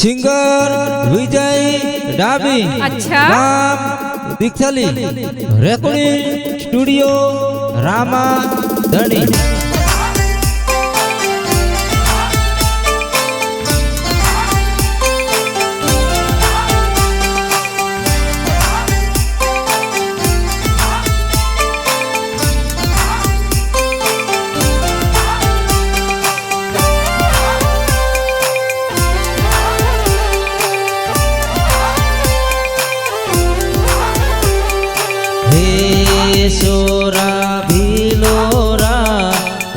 Singer विजय डाबी अच्छा नाम दीक्षाली recording studio Rama धनी। सोरा भीलोरा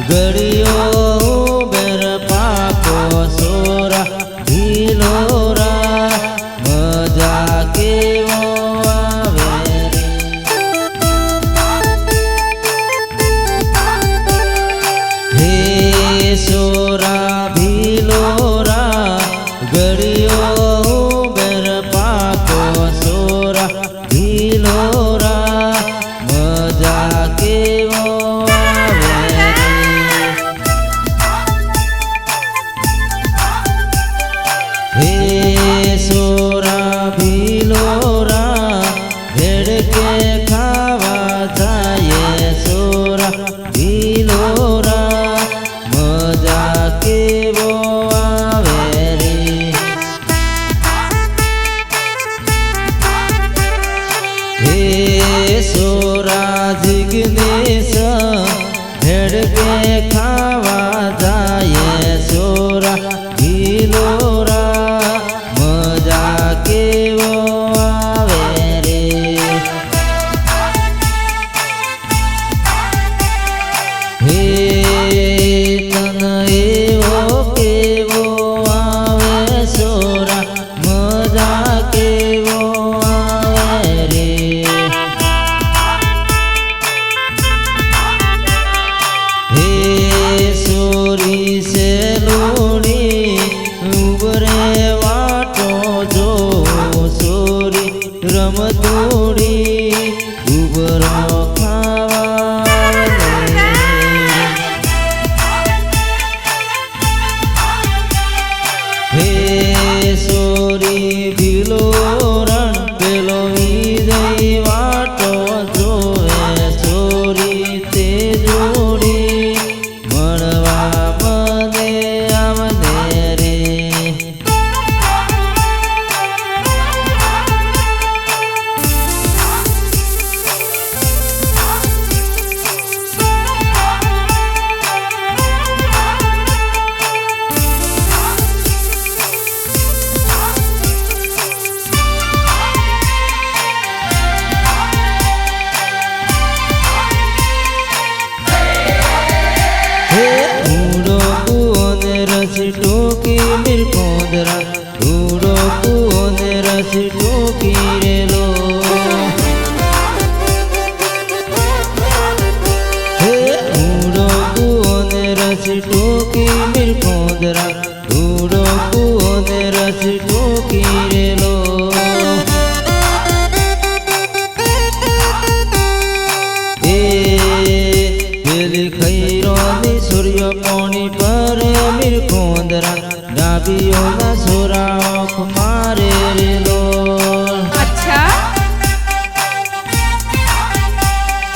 गड़ियो बेर पाको सोरा भीलोरा मजा केवो आवे हे सोरा भीलोरा गड़ियो बेर पाको सोरा भीलोरा सोरा भीलोरा भेड़ के खावा जाए सोरा भीलोरा मजा के वो आवे रे। हे सोरा जिग्नेश भेड़ के खावा जाए सोरा भीलोरा के वो आवे रे। हे तन एवो के वो आवे सोरा मजा के वो आवे रे। हे सोरी से लोड़ी उबरे रमतोड़ी उबरो खावा हे सोरी भीलोरण पेलो विजय वाटो जोए सोरी ते जोड़ी मणवा मने आवने रे। टोकी मेरे कोंदरा धूड़ो कुओने रस टोकी रे लो। हे धूड़ो कुओने रस टोकी मेरे कोंदरा धूड़ो कुओने रस टोकी रे लो। बेली खैरो नी सूर्य पानी पर मेरे कोंदरा डाबियो ना सोरा आँख मारे रे लो। अच्छा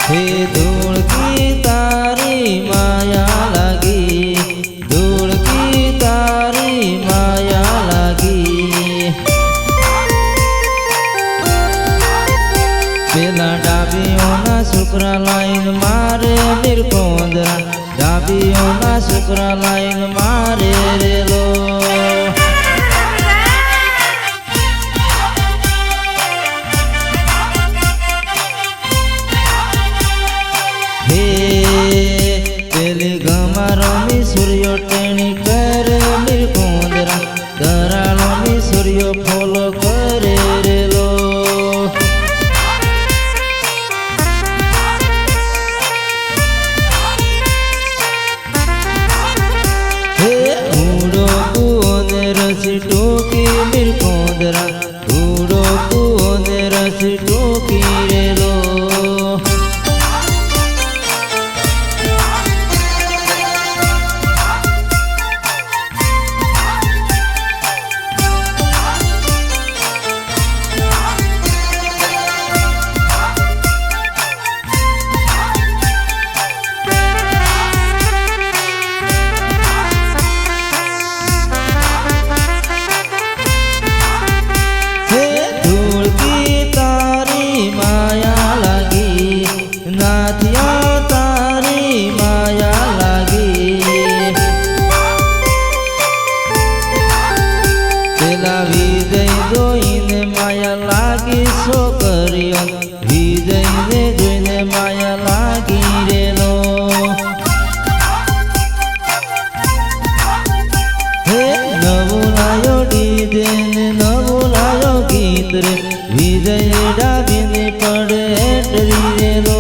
हे धूल की तारी माया लगी धूल की तारी माया लगी। पेला डाबियो ना शुक्रा लाइन मारे मेरे कोंदरा डाबियो ना शुक्रा लाइन मारे रे लो। हे तेले गमारो मी सूर्य टेणी कर मेरे कोंदरा दरालो मी सूर्य फॉलो करे रे लो। टोकी मेरे कोंदरा धूड़ो कुओने रस टोकी रे लो। પેલા વિજય જોઈને માયા લાગી છોકરીઓ વિજયને જોઈને માયા લાગી રેલો હે નવું લાયો ડીજે ને નવું લાયો ગીત રે વિજય ડાબીને પડે ડરી રેલો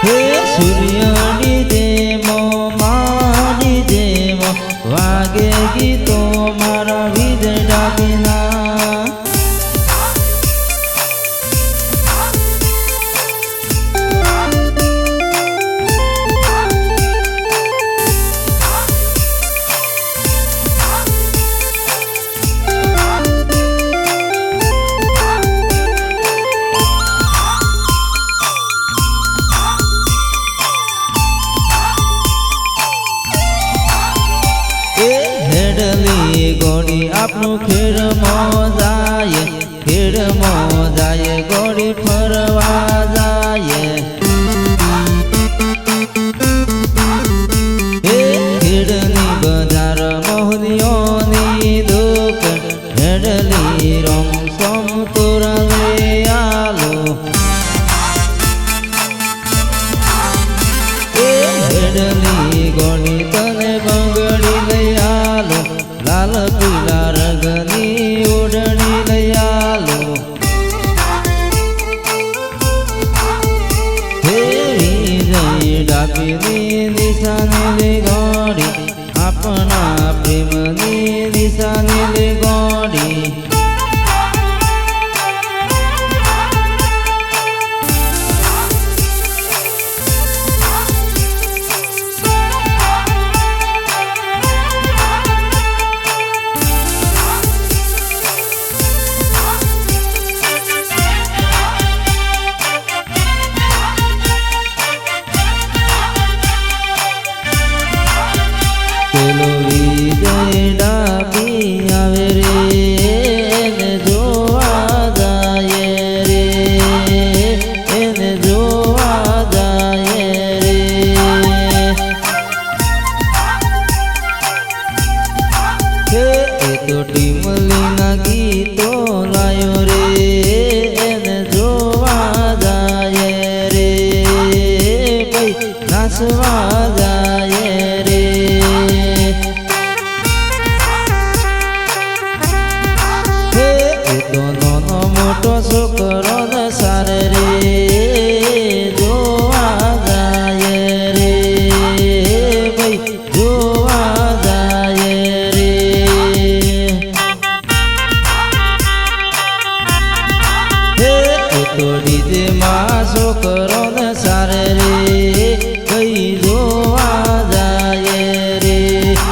હે સૂર્યની જેમો મારી જેમો વાગે ગીતો મારા વિજય ડાબીના ગોળી આપણું ખેડમાં જાય ગોળી ફરવા જાય હે ખેડની બજાર મોહનીઓની દુકાન હેડલી રમ સમ તોરલે આલો હે હેડલી ગોળી તને બંગડી લઈ આલો લાલ પીલા રંગની ઓઢણી લઈ આલો હે વિજય ડાબીની નિશાની લે ગોળી આપણા પ્રેમની નિશાની લે ગોળી પેલો વિજય ડાબી આવે રે એને જોવા જાય રે એને જોવા જાય રે હે એ તો ટીમલીના ગીતો લાયો રે એને જોવા જાય રે ભાઈ નાચવા જાય રે તો નાનો મોટો છોકરો ને સારે રે જોવા જાય રે ભાઈ જોવા જાય રે હે તો ડીજે માં છોકરો ને સારે રે ભાઈ જોવા જાય રે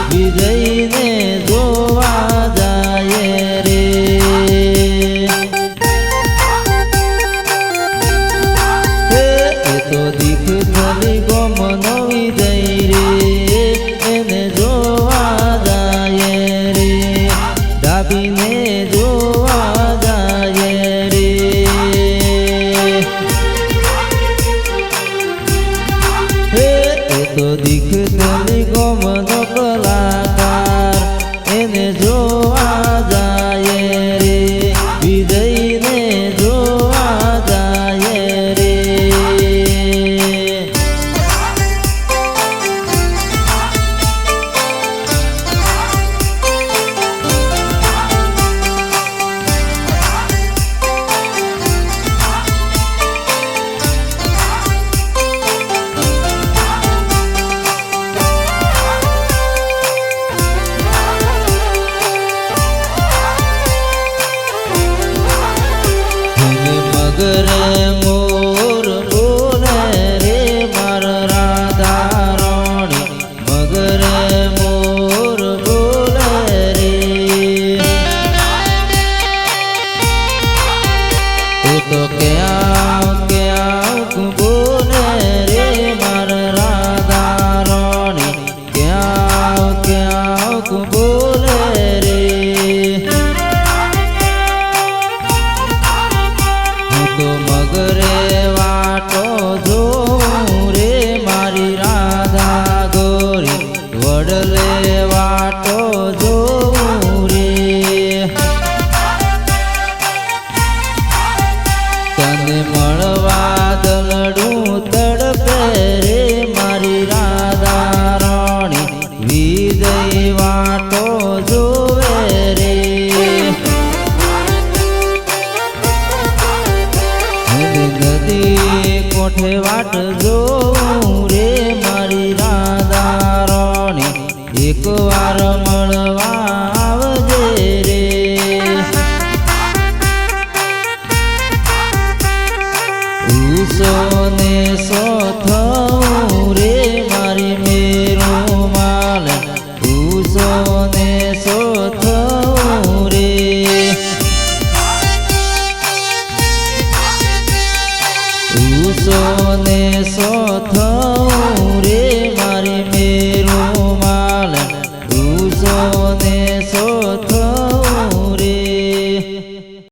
વિજયને જોવા જાય રે તો દીખ થલી ગમનો વિજય રે એને જોવા જાય રે ડાબીને જોવા જાય રે હે તો દીખ થલી ગમનો કલાકાર એને જોવા જાય રે વિજયને જોવા જાય રે વાટો જોવે રે નદી કોઠે વાટ જોઉં રે મારી રાધા રાણી એક વાર મળવા આવજે રે ઉસો ને સોથ